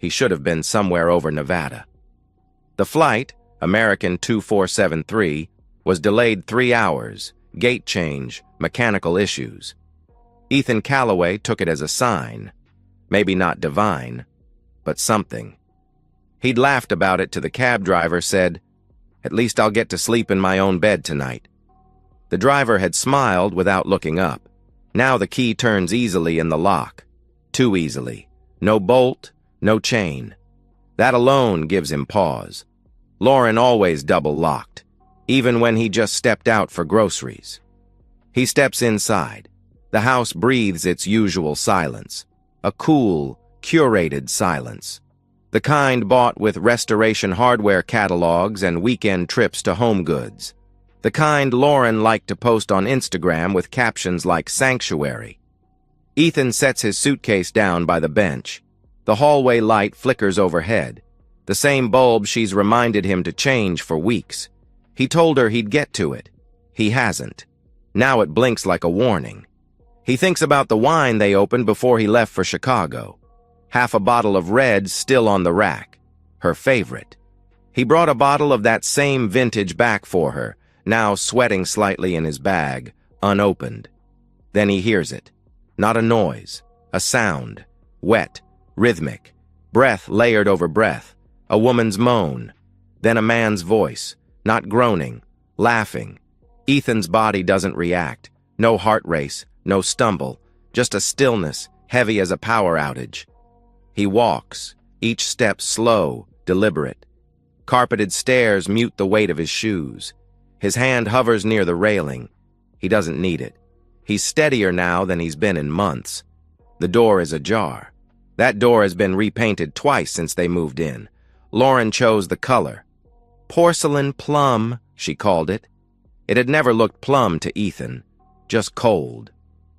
He should have been somewhere over Nevada. The flight, American 2473, was delayed 3 hours, gate change, mechanical issues. Ethan Calloway took it as a sign. Maybe not divine, but something. He'd laughed about it to the cab driver, said, "At least I'll get to sleep in my own bed tonight." The driver had smiled without looking up. Now the key turns easily in the lock. Too easily. No bolt, no chain. That alone gives him pause. Lauren always double-locked, even when he just stepped out for groceries. He steps inside. The house breathes its usual silence. A cool, curated silence. The kind bought with restoration hardware catalogs and weekend trips to Home Goods. The kind Lauren liked to post on Instagram with captions like "Sanctuary." Ethan sets his suitcase down by the bench. The hallway light flickers overhead. The same bulb she's reminded him to change for weeks. He told her he'd get to it. He hasn't. Now it blinks like a warning. He thinks about the wine they opened before he left for Chicago. Half a bottle of red still on the rack. Her favorite. He brought a bottle of that same vintage back for her, now sweating slightly in his bag, unopened. Then he hears it. Not a noise. A sound. Wet. Rhythmic. Breath layered over breath. A woman's moan. Then a man's voice. Not groaning. Laughing. Ethan's body doesn't react. No heart race. No stumble. Just a stillness, heavy as a power outage. He walks, each step slow, deliberate. Carpeted stairs mute the weight of his shoes. His hand hovers near the railing. He doesn't need it. He's steadier now than he's been in months. The door is ajar. That door has been repainted twice since they moved in. Lauren chose the color. Porcelain plum, she called it. It had never looked plum to Ethan, just cold.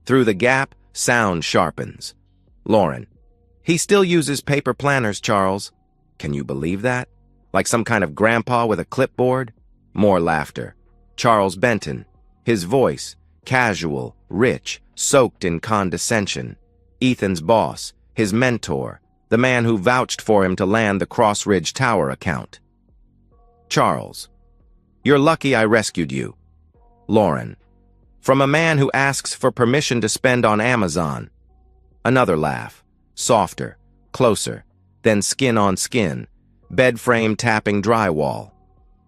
Through the gap, sound sharpens. Lauren. He still uses paper planners, Charles. Can you believe that? Like some kind of grandpa with a clipboard? More laughter. Charles Benton. His voice, casual, rich, soaked in condescension. Ethan's boss, his mentor, the man who vouched for him to land the Cross Ridge Tower account. Charles. You're lucky I rescued you. Lauren. From a man who asks for permission to spend on Amazon. Another laugh. Softer, closer, then skin on skin, bed frame tapping drywall.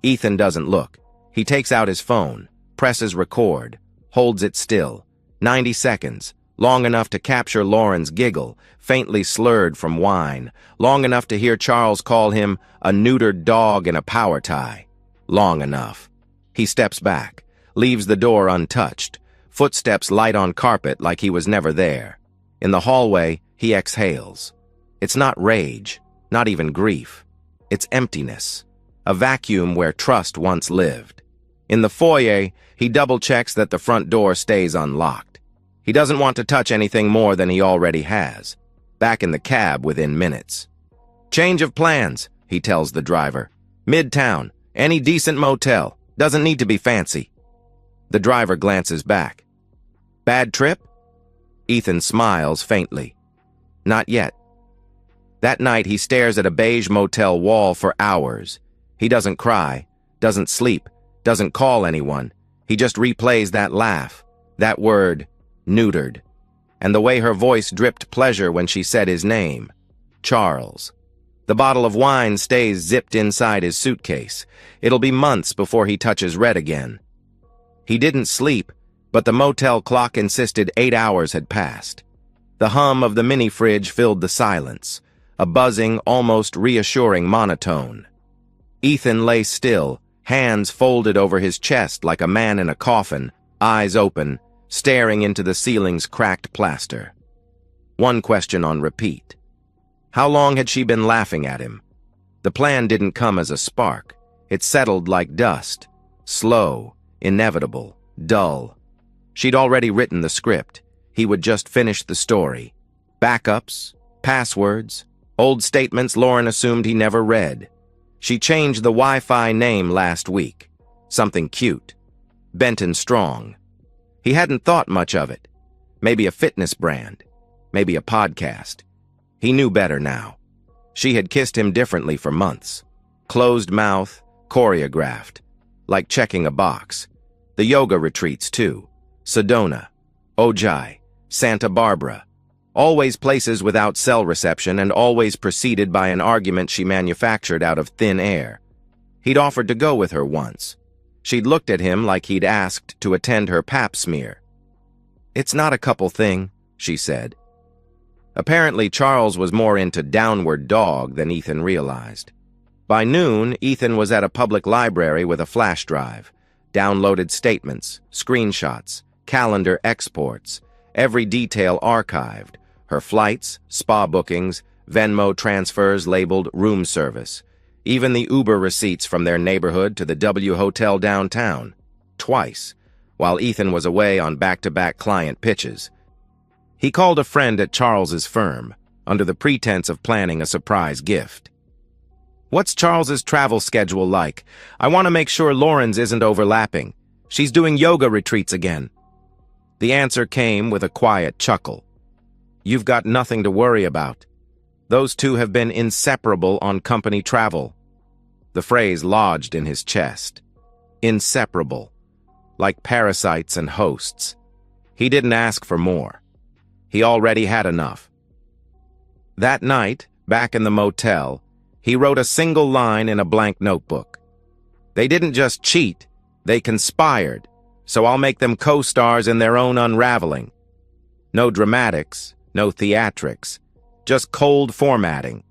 Ethan doesn't look. He takes out his phone, presses record, holds it still. 90 seconds, long enough to capture Lauren's giggle, faintly slurred from wine, long enough to hear Charles call him a neutered dog in a power tie. Long enough. He steps back, leaves the door untouched, footsteps light on carpet like he was never there. In the hallway, he exhales. It's not rage, not even grief. It's emptiness, a vacuum where trust once lived. In the foyer, he double-checks that the front door stays unlocked. He doesn't want to touch anything more than he already has. Back in the cab within minutes. Change of plans, he tells the driver. Midtown, any decent motel. Doesn't need to be fancy. The driver glances back. Bad trip? Ethan smiles faintly. Not yet. That night he stares at a beige motel wall for hours. He doesn't cry, doesn't sleep, doesn't call anyone. He just replays that laugh, that word, neutered, and the way her voice dripped pleasure when she said his name, Charles. The bottle of wine stays zipped inside his suitcase. It'll be months before he touches red again. He didn't sleep, but the motel clock insisted 8 hours had passed. The hum of the mini-fridge filled the silence, a buzzing, almost reassuring monotone. Ethan lay still, hands folded over his chest like a man in a coffin, eyes open, staring into the ceiling's cracked plaster. One question on repeat. How long had she been laughing at him? The plan didn't come as a spark. It settled like dust. Slow, inevitable, dull. She'd already written the script. He would just finish the story. Backups, passwords, old statements Lauren assumed he never read. She changed the Wi-Fi name last week. Something cute. Benton Strong. He hadn't thought much of it. Maybe a fitness brand. Maybe a podcast. He knew better now. She had kissed him differently for months. Closed mouth, choreographed, like checking a box. The yoga retreats, too. Sedona, Ojai, Santa Barbara. Always places without cell reception and always preceded by an argument she manufactured out of thin air. He'd offered to go with her once. She'd looked at him like he'd asked to attend her pap smear. "It's not a couple thing," she said. Apparently, Charles was more into downward dog than Ethan realized. By noon, Ethan was at a public library with a flash drive. Downloaded statements, screenshots, calendar exports, every detail archived. Her flights, spa bookings, Venmo transfers labeled room service. Even the Uber receipts from their neighborhood to the W Hotel downtown. Twice, while Ethan was away on back-to-back client pitches. He called a friend at Charles's firm, under the pretense of planning a surprise gift. "What's Charles's travel schedule like? I want to make sure Lauren's isn't overlapping. She's doing yoga retreats again." The answer came with a quiet chuckle. "You've got nothing to worry about. Those two have been inseparable on company travel." The phrase lodged in his chest. Inseparable. Like parasites and hosts. He didn't ask for more. He already had enough. That night, back in the motel, he wrote a single line in a blank notebook. "They didn't just cheat, they conspired, so I'll make them co-stars in their own unraveling." No dramatics, no theatrics, just cold formatting.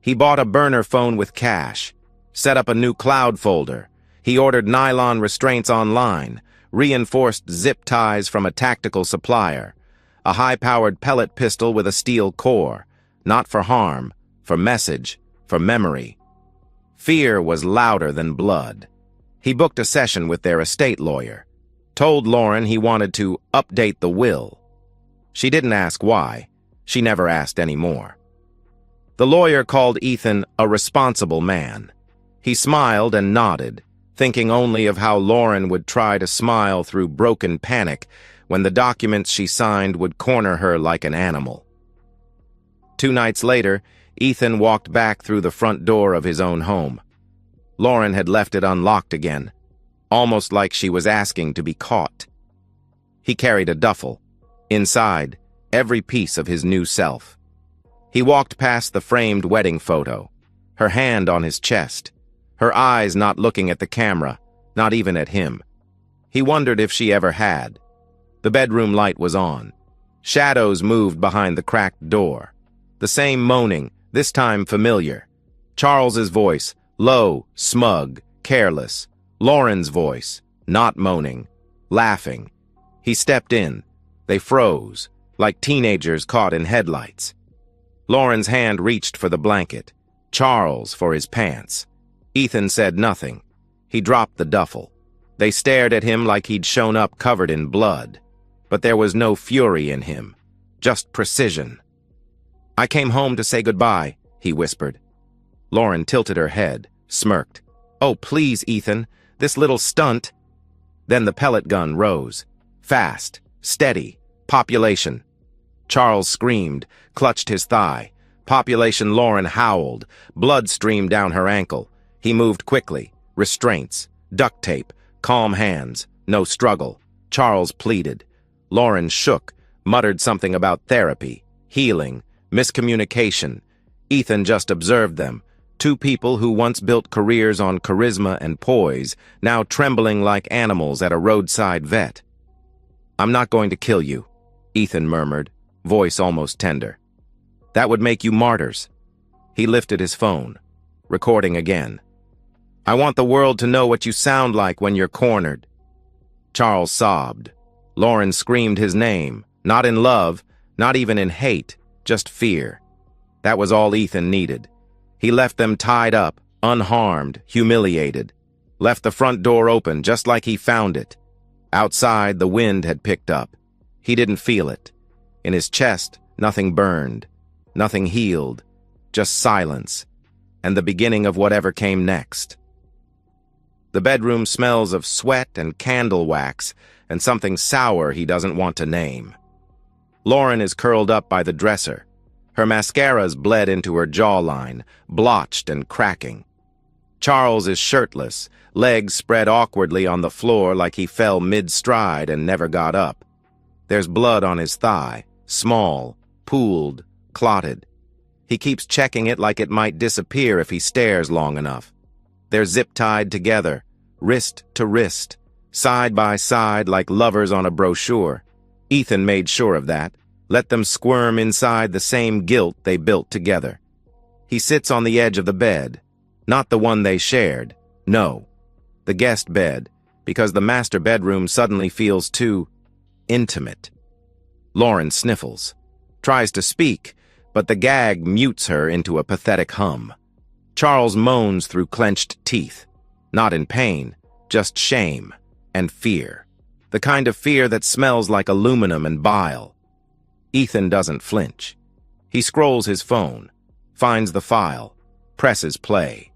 He bought a burner phone with cash, set up a new cloud folder. He ordered nylon restraints online, reinforced zip ties from a tactical supplier, a high-powered pellet pistol with a steel core, not for harm, for message, for memory. Fear was louder than blood. He booked a session with their estate lawyer, told Lauren he wanted to update the will. She didn't ask why. She never asked any more. The lawyer called Ethan a responsible man. He smiled and nodded, thinking only of how Lauren would try to smile through broken panic when the documents she signed would corner her like an animal. 2 nights later, Ethan walked back through the front door of his own home. Lauren had left it unlocked again, almost like she was asking to be caught. He carried a duffel. Inside, every piece of his new self. He walked past the framed wedding photo, her hand on his chest, her eyes not looking at the camera, not even at him. He wondered if she ever had. The bedroom light was on. Shadows moved behind the cracked door. The same moaning, this time familiar. Charles's voice, low, smug, careless. Lauren's voice, not moaning, laughing. He stepped in. They froze, like teenagers caught in headlights. Lauren's hand reached for the blanket, Charles for his pants. Ethan said nothing. He dropped the duffel. They stared at him like he'd shown up covered in blood. But there was no fury in him, just precision. "I came home to say goodbye," he whispered. Lauren tilted her head, smirked. "Oh, please, Ethan, this little stunt." Then the pellet gun rose. Fast, steady, population. Charles screamed, clutched his thigh. Population Lauren howled. Blood streamed down her ankle. He moved quickly. Restraints, duct tape, calm hands, no struggle. Charles pleaded. Lauren shook, muttered something about therapy, healing, miscommunication. Ethan just observed them. 2 people who once built careers on charisma and poise, now trembling like animals at a roadside vet. "I'm not going to kill you," Ethan murmured, voice almost tender. "That would make you martyrs." He lifted his phone, recording again. "I want the world to know what you sound like when you're cornered." Charles sobbed. Lauren screamed his name, not in love, not even in hate, just fear. That was all Ethan needed. He left them tied up, unharmed, humiliated. Left the front door open just like he found it. Outside, the wind had picked up. He didn't feel it. In his chest, nothing burned, nothing healed, just silence, and the beginning of whatever came next. The bedroom smells of sweat and candle wax and something sour he doesn't want to name. Lauren is curled up by the dresser. Her mascara's bled into her jawline, blotched and cracking. Charles is shirtless, legs spread awkwardly on the floor like he fell mid-stride and never got up. There's blood on his thigh, small, pooled, clotted. He keeps checking it like it might disappear if he stares long enough. They're zip-tied together, wrist to wrist, side by side like lovers on a brochure. Ethan made sure of that, let them squirm inside the same guilt they built together. He sits on the edge of the bed, not the one they shared, no, the guest bed, because the master bedroom suddenly feels too intimate. Lauren sniffles, tries to speak, but the gag mutes her into a pathetic hum. Charles moans through clenched teeth, not in pain, just shame and fear, the kind of fear that smells like aluminum and bile. Ethan doesn't flinch. He scrolls his phone, finds the file, presses play.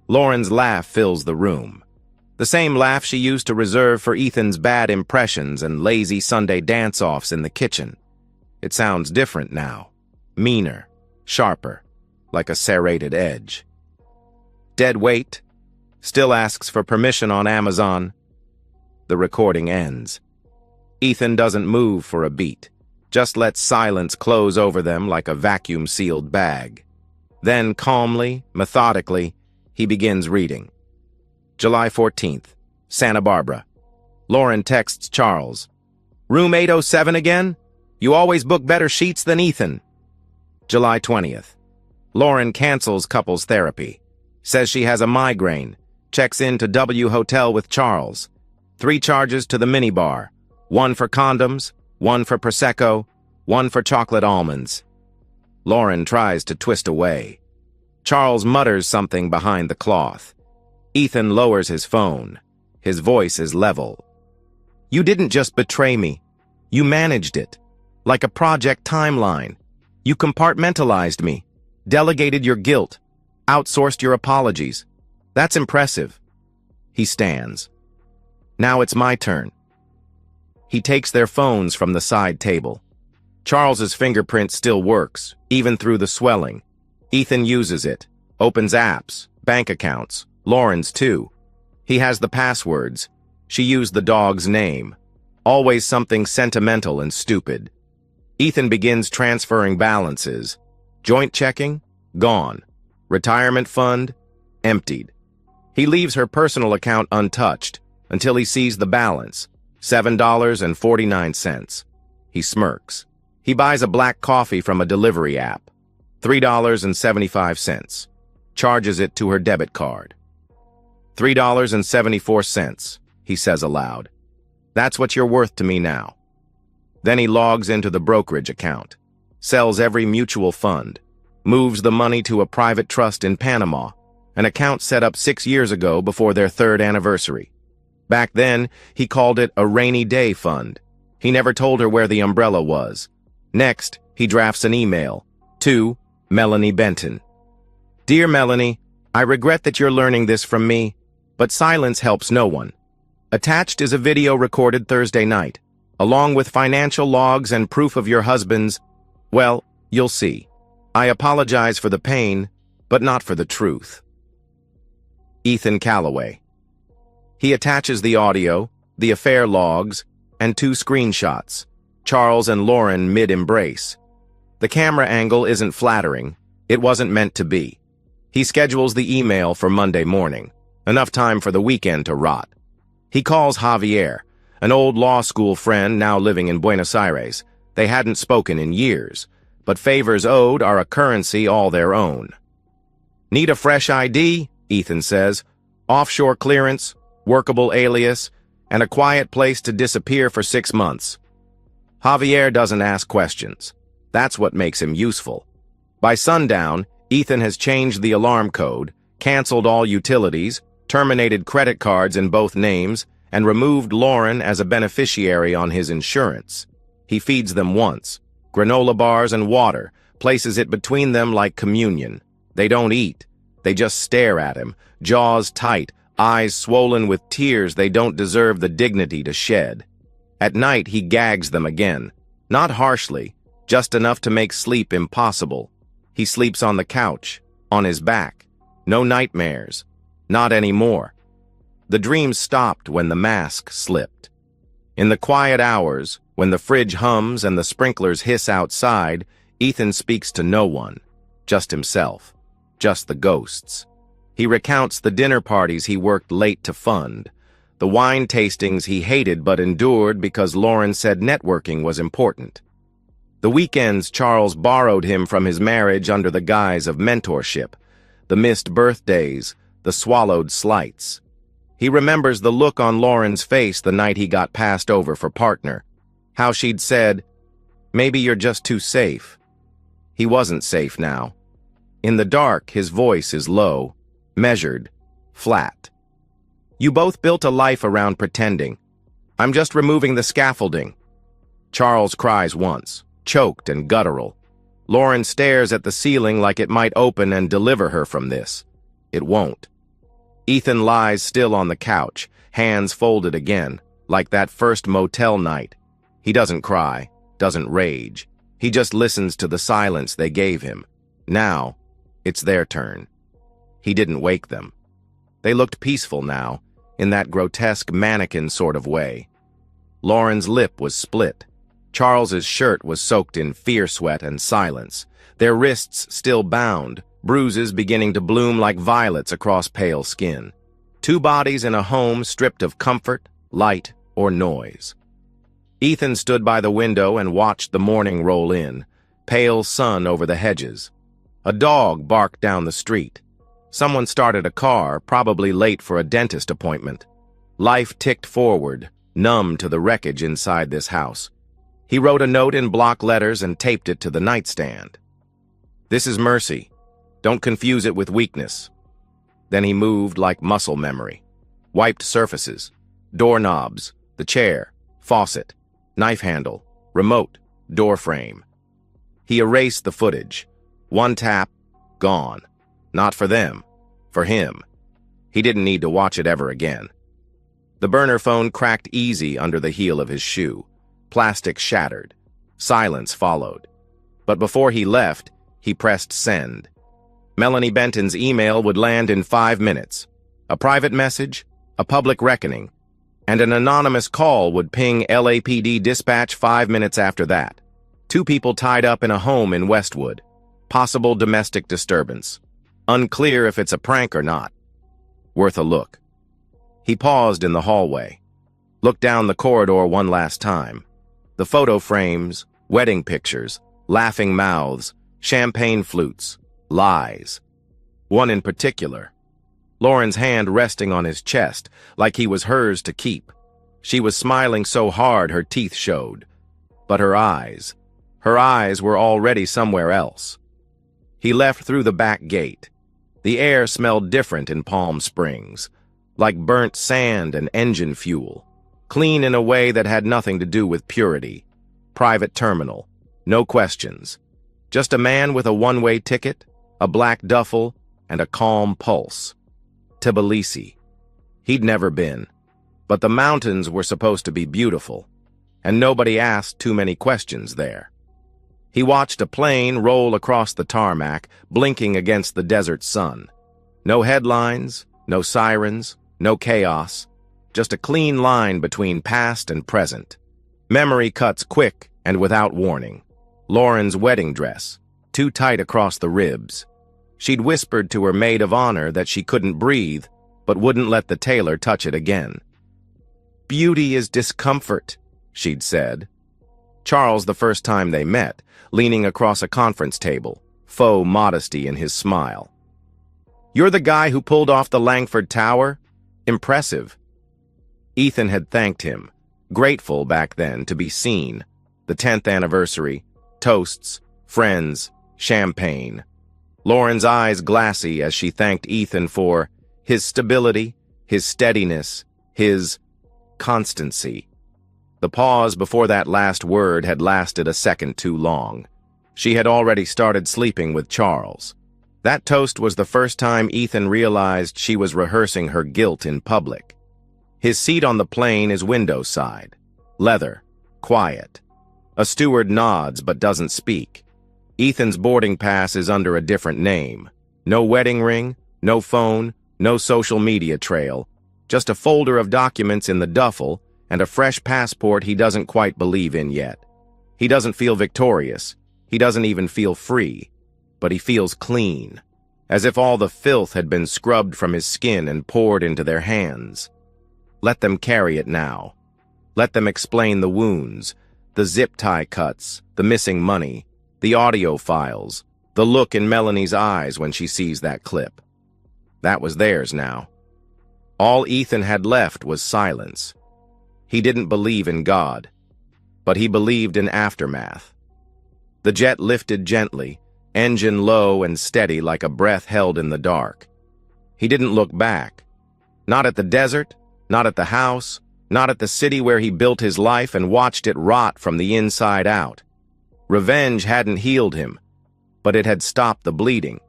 Lauren's laugh fills the room. The same laugh she used to reserve for Ethan's bad impressions and lazy Sunday dance-offs in the kitchen. It sounds different now, meaner, sharper, like a serrated edge. Dead weight, still asks for permission on Amazon. The recording ends. Ethan doesn't move for a beat, just lets silence close over them like a vacuum-sealed bag. Then, calmly, methodically, he begins reading. July 14th, Santa Barbara. Lauren texts Charles. Room 807 again? You always book better sheets than Ethan. July 20th. Lauren cancels couples therapy. Says she has a migraine. Checks in to W Hotel with Charles. 3 charges to the minibar. 1 for condoms, 1 for Prosecco, 1 for chocolate almonds. Lauren tries to twist away. Charles mutters something behind the cloth. Ethan lowers his phone. His voice is level. You didn't just betray me. You managed it. Like a project timeline. You compartmentalized me. Delegated your guilt. Outsourced your apologies. That's impressive. He stands. Now it's my turn. He takes their phones from the side table. Charles's fingerprint still works, even through the swelling. Ethan uses it, opens apps, bank accounts, Lauren's too. He has the passwords. She used the dog's name. Always something sentimental and stupid. Ethan begins transferring balances. Joint checking? Gone. Retirement fund? Emptied. He leaves her personal account untouched until he sees the balance, $7.49. He smirks. He buys a black coffee from a delivery app, $3.75. Charges it to her debit card. $3.74, he says aloud. That's what you're worth to me now. Then he logs into the brokerage account, sells every mutual fund, moves the money to a private trust in Panama, an account set up 6 years ago before their 3rd anniversary. Back then, he called it a rainy day fund. He never told her where the umbrella was. Next, he drafts an email to Melanie Benton. Dear Melanie, I regret that you're learning this from me, but silence helps no one. Attached is a video recorded Thursday night, along with financial logs and proof of your husband's, well, you'll see. I apologize for the pain, but not for the truth. Ethan Calloway. He attaches the audio, the affair logs, and 2 screenshots, Charles and Lauren mid-embrace. The camera angle isn't flattering. It wasn't meant to be. He schedules the email for Monday morning, enough time for the weekend to rot. He calls Javier, an old law school friend now living in Buenos Aires. They hadn't spoken in years, but favors owed are a currency all their own. Need a fresh ID? Ethan says. Offshore clearance, workable alias, and a quiet place to disappear for 6 months. Javier doesn't ask questions. That's what makes him useful. By sundown, Ethan has changed the alarm code, canceled all utilities, terminated credit cards in both names, and removed Lauren as a beneficiary on his insurance. He feeds them once, granola bars and water, places it between them like communion. They don't eat. They just stare at him, jaws tight, eyes swollen with tears they don't deserve the dignity to shed. At night, he gags them again, not harshly, just enough to make sleep impossible. He sleeps on the couch, on his back. No nightmares. Not anymore. The dreams stopped when the mask slipped. In the quiet hours, when the fridge hums and the sprinklers hiss outside, Ethan speaks to no one, just himself, just the ghosts. He recounts the dinner parties he worked late to fund, the wine tastings he hated but endured because Lauren said networking was important, the weekends Charles borrowed him from his marriage under the guise of mentorship, the missed birthdays, the swallowed slights. He remembers the look on Lauren's face the night he got passed over for partner, how she'd said, "Maybe you're just too safe." He wasn't safe now. In the dark, his voice is low, measured, flat. "You both built a life around pretending. I'm just removing the scaffolding." Charles cries once, choked and guttural. Lauren stares at the ceiling like it might open and deliver her from this. It won't. Ethan lies still on the couch, hands folded again, like that first motel night. He doesn't cry, doesn't rage. He just listens to the silence they gave him. Now, it's their turn. He didn't wake them. They looked peaceful now, in that grotesque mannequin sort of way. Lauren's lip was split. Charles's shirt was soaked in fear sweat and silence, their wrists still bound, bruises beginning to bloom like violets across pale skin. Two bodies in a home stripped of comfort, light, or noise. Ethan stood by the window and watched the morning roll in, pale sun over the hedges. A dog barked down the street. Someone started a car, probably late for a dentist appointment. Life ticked forward, numb to the wreckage inside this house. He wrote a note in block letters and taped it to the nightstand. "This is mercy. Don't confuse it with weakness." Then he moved like muscle memory. Wiped surfaces, doorknobs, the chair, faucet, knife handle, remote, door frame. He erased the footage. One tap, gone. Not for them, for him. He didn't need to watch it ever again. The burner phone cracked easy under the heel of his shoe. Plastic shattered. Silence followed. But before he left, he pressed send. Melanie Benton's email would land in 5 minutes. A private message, a public reckoning, and an anonymous call would ping LAPD dispatch 5 minutes after that. 2 people tied up in a home in Westwood. Possible domestic disturbance. Unclear if it's a prank or not. Worth a look. He paused in the hallway. Looked down the corridor one last time. The photo frames, wedding pictures, laughing mouths, champagne flutes, lies. One in particular. Lauren's hand resting on his chest, like he was hers to keep. She was smiling so hard her teeth showed. But her eyes were already somewhere else. He left through the back gate. The air smelled different in Palm Springs, like burnt sand and engine fuel. Clean in a way that had nothing to do with purity. Private terminal. No questions. Just a man with a one-way ticket, a black duffel, and a calm pulse. Tbilisi. He'd never been. But the mountains were supposed to be beautiful, and nobody asked too many questions there. He watched a plane roll across the tarmac, blinking against the desert sun. No headlines, no sirens, no chaos. Just a clean line between past and present. Memory cuts quick and without warning. Lauren's wedding dress, too tight across the ribs. She'd whispered to her maid of honor that she couldn't breathe, but wouldn't let the tailor touch it again. "Beauty is discomfort," she'd said. Charles, the first time they met, leaning across a conference table, faux modesty in his smile. "You're the guy who pulled off the Langford Tower? Impressive." Ethan had thanked him, grateful back then to be seen. The 10th anniversary, toasts, friends, champagne. Lauren's eyes glassy as she thanked Ethan for his stability, his steadiness, his constancy. The pause before that last word had lasted a second too long. She had already started sleeping with Charles. That toast was the first time Ethan realized she was rehearsing her guilt in public. His seat on the plane is window side. Leather. Quiet. A steward nods but doesn't speak. Ethan's boarding pass is under a different name. No wedding ring, no phone, no social media trail. Just a folder of documents in the duffel and a fresh passport he doesn't quite believe in yet. He doesn't feel victorious. He doesn't even feel free. But he feels clean, as if all the filth had been scrubbed from his skin and poured into their hands. Let them carry it now. Let them explain the wounds, the zip-tie cuts, the missing money, the audio files, the look in Melanie's eyes when she sees that clip. That was theirs now. All Ethan had left was silence. He didn't believe in God, but he believed in aftermath. The jet lifted gently, engine low and steady like a breath held in the dark. He didn't look back. Not at the desert, not at the house, not at the city where he built his life and watched it rot from the inside out. Revenge hadn't healed him, but it had stopped the bleeding.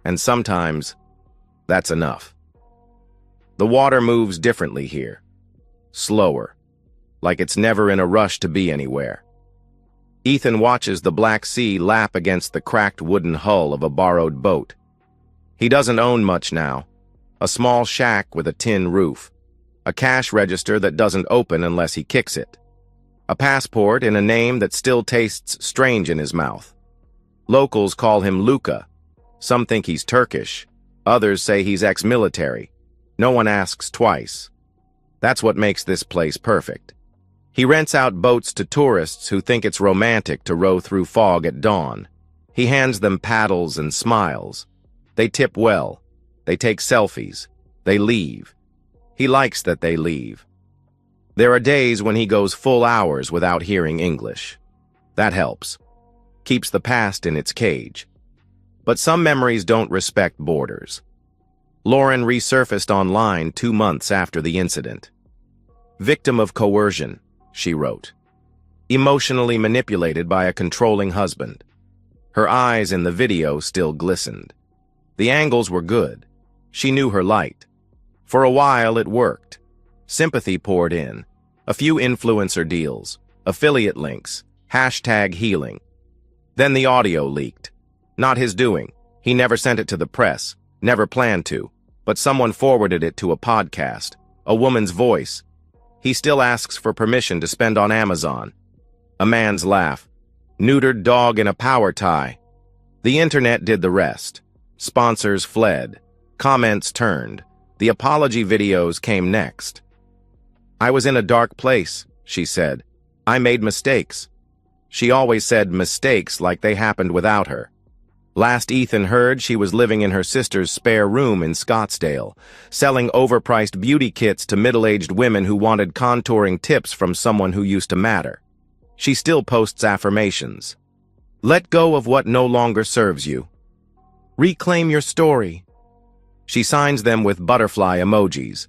And sometimes, that's enough. The water moves differently here. Slower, like it's never in a rush to be anywhere. Ethan watches the Black Sea lap against the cracked wooden hull of a borrowed boat. He doesn't own much now. A small shack with a tin roof. A cash register that doesn't open unless he kicks it. A passport in a name that still tastes strange in his mouth. Locals call him Luca. Some think he's Turkish. Others say he's ex-military. No one asks twice. That's what makes this place perfect. He rents out boats to tourists who think it's romantic to row through fog at dawn. He hands them paddles and smiles. They tip well. They take selfies. They leave. He likes that they leave. There are days when he goes full hours without hearing English. That helps. Keeps the past in its cage. But some memories don't respect borders. Lauren resurfaced online 2 months after the incident. Victim of coercion, she wrote. Emotionally manipulated by a controlling husband. Her eyes in the video still glistened. The angles were good. She knew her light. For a while it worked. Sympathy poured in. A few influencer deals, affiliate links, #healing. Then the audio leaked. Not his doing. He never sent it to the press, never planned to, but someone forwarded it to a podcast, a woman's voice. He still asks for permission to spend on Amazon. A man's laugh. Neutered dog in a power tie. The internet did the rest. Sponsors fled. Comments turned. The apology videos came next. I was in a dark place, she said. I made mistakes. She always said mistakes like they happened without her. Last Ethan heard, she was living in her sister's spare room in Scottsdale, selling overpriced beauty kits to middle-aged women who wanted contouring tips from someone who used to matter. She still posts affirmations. Let go of what no longer serves you. Reclaim your story. She signs them with butterfly emojis.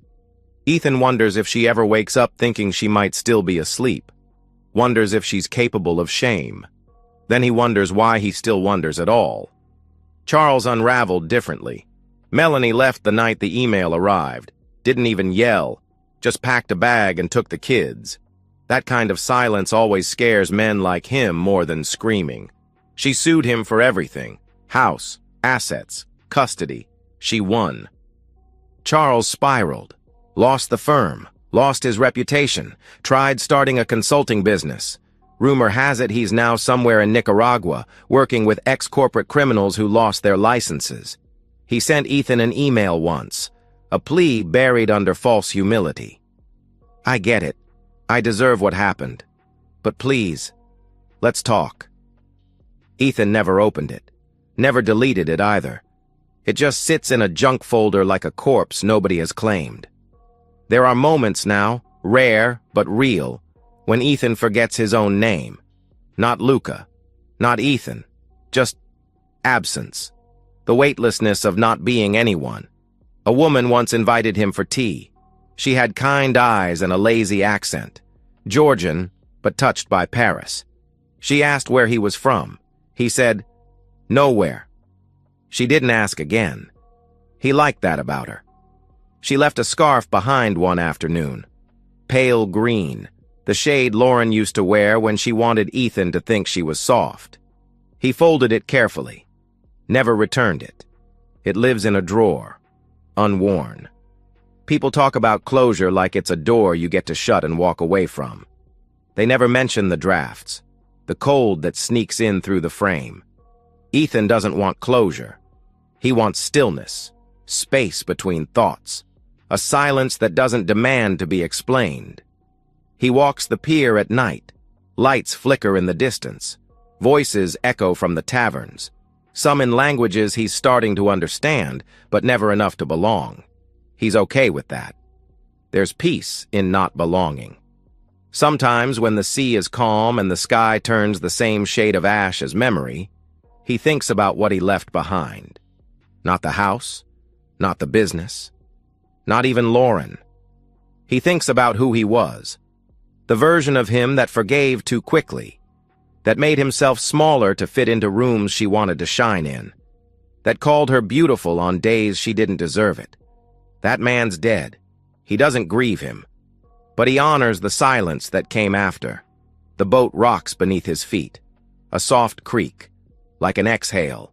Ethan wonders if she ever wakes up thinking she might still be asleep. Wonders if she's capable of shame. Then he wonders why he still wonders at all. Charles unraveled differently. Melanie left the night the email arrived. Didn't even yell. Just packed a bag and took the kids. That kind of silence always scares men like him more than screaming. She sued him for everything. House, assets, custody. She won. Charles spiraled. Lost the firm. Lost his reputation. Tried starting a consulting business. Rumor has it he's now somewhere in Nicaragua, working with ex-corporate criminals who lost their licenses. He sent Ethan an email once, a plea buried under false humility. I get it. I deserve what happened. But please, let's talk. Ethan never opened it. Never deleted it either. It just sits in a junk folder like a corpse nobody has claimed. There are moments now, rare but real, when Ethan forgets his own name. Not Luca. Not Ethan. Just absence. The weightlessness of not being anyone. A woman once invited him for tea. She had kind eyes and a lazy accent. Georgian, but touched by Paris. She asked where he was from. He said, nowhere. She didn't ask again. He liked that about her. She left a scarf behind one afternoon. Pale green. the shade Lauren used to wear when she wanted Ethan to think she was soft. He folded it carefully, never returned it. It lives in a drawer, unworn. People talk about closure like it's a door you get to shut and walk away from. They never mention the drafts, the cold that sneaks in through the frame. Ethan doesn't want closure. He wants stillness, space between thoughts, a silence that doesn't demand to be explained. He walks the pier at night. Lights flicker in the distance. Voices echo from the taverns. Some in languages he's starting to understand, but never enough to belong. He's okay with that. There's peace in not belonging. Sometimes when the sea is calm and the sky turns the same shade of ash as memory, he thinks about what he left behind. Not the house, not the business, not even Lauren. He thinks about who he was, the version of him that forgave too quickly, that made himself smaller to fit into rooms she wanted to shine in, that called her beautiful on days she didn't deserve it. That man's dead. He doesn't grieve him, but he honors the silence that came after. The boat rocks beneath his feet, a soft creak, like an exhale.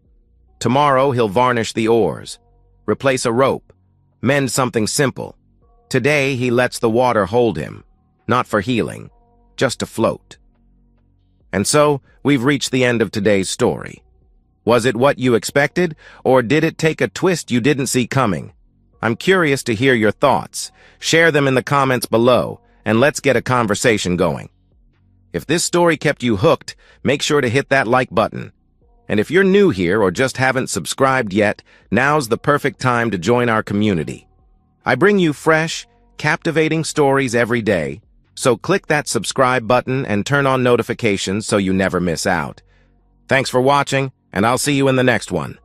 Tomorrow he'll varnish the oars, replace a rope, mend something simple. Today he lets the water hold him, not for healing, just to float. And so, we've reached the end of today's story. Was it what you expected, or did it take a twist you didn't see coming? I'm curious to hear your thoughts. Share them in the comments below, and let's get a conversation going. If this story kept you hooked, make sure to hit that like button. And if you're new here or just haven't subscribed yet, now's the perfect time to join our community. I bring you fresh, captivating stories every day, so click that subscribe button and turn on notifications so you never miss out. Thanks for watching, and I'll see you in the next one.